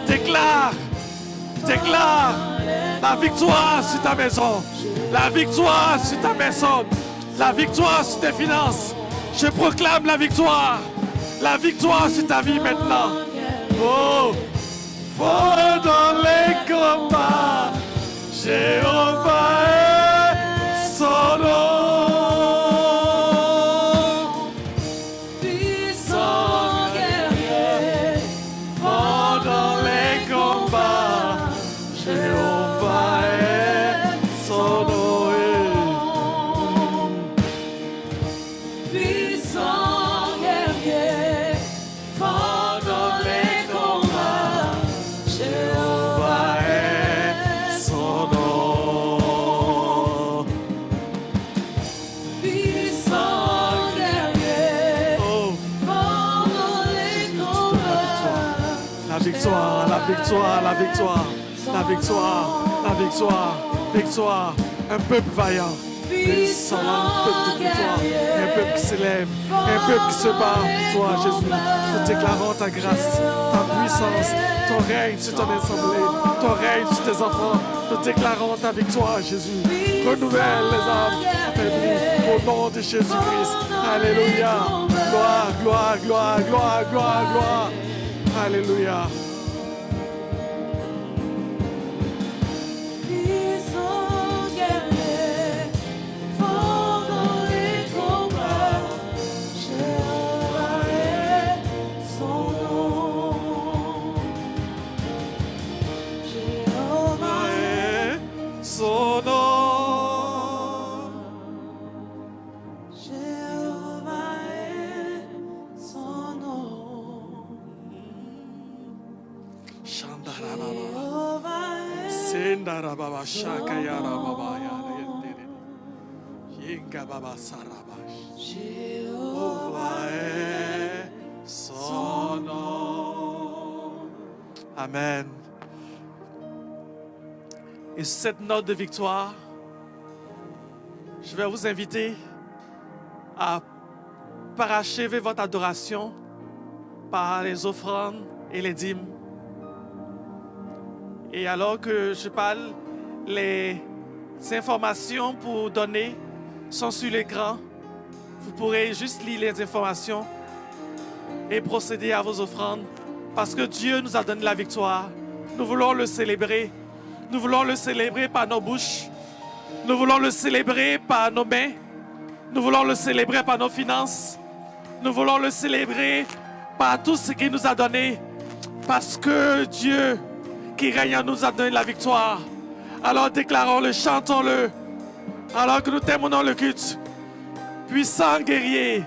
Déclare. Déclare. La victoire sur ta maison. La victoire sur ta personne. La victoire sur tes finances. Je proclame la victoire. La victoire sur ta vie maintenant. Oh, fort dans les combats, Jéhovah est son nom. Puissant guerrier, fort dans les combats, Jéhovah est son nom. Puissant guerrier, fort dans les combats, Jéhovah est son nom. Puissant guerrier, fort dans les combats. La victoire, la victoire, la victoire, la victoire, la victoire, victoire. Un peuple vaillant. Puissant, un peuple de victoire, un peuple qui s'élève, un peuple qui se bat pour toi, Jésus. Nous déclarons ta grâce, ta puissance, ton règne sur ton assemblée, ton règne sur tes enfants. Nous déclarons ta victoire, Jésus. Renouvelle les âmes affaiblies au nom de Jésus-Christ. Alléluia. Gloire, gloire, gloire, gloire, gloire, gloire. Alléluia. Puissant guerrier. Sarababa Shakayara Baba Yenga Baba Sarabash. Jéhovah est son nom. Amen. Et sur cette note de victoire, je vais vous inviter à parachever votre adoration par les offrandes et les dîmes. Et alors que je parle, les informations pour donner sont sur l'écran. Vous pourrez juste lire les informations et procéder à vos offrandes parce que Dieu nous a donné la victoire. Nous voulons le célébrer. Nous voulons le célébrer par nos bouches. Nous voulons le célébrer par nos mains. Nous voulons le célébrer par nos finances. Nous voulons le célébrer par tout ce qu'il nous a donné. Parce que Dieu qui règne en nous a donné la victoire. Alors déclarons-le, chantons-le. Alors que nous terminons le culte. Puissant guerrier,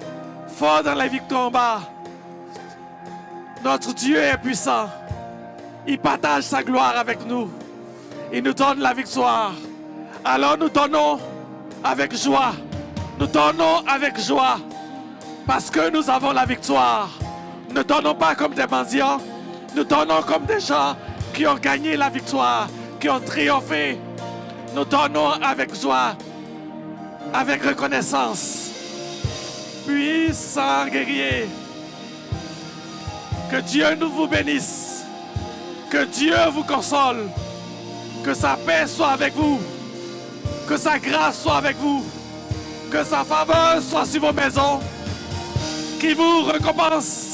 fort dans la vie de combat. Notre Dieu est puissant. Il partage sa gloire avec nous. Il nous donne la victoire. Alors nous donnons avec joie. Nous donnons avec joie. Parce que nous avons la victoire. Ne donnons pas comme des mendiants. Nous donnons comme des gens qui ont gagné la victoire, qui ont triomphé. Nous donnons avec joie, avec reconnaissance. Puissant guerrier. Que Dieu nous vous bénisse. Que Dieu vous console. Que sa paix soit avec vous. Que sa grâce soit avec vous. Que sa faveur soit sur vos maisons. Qu'il vous récompense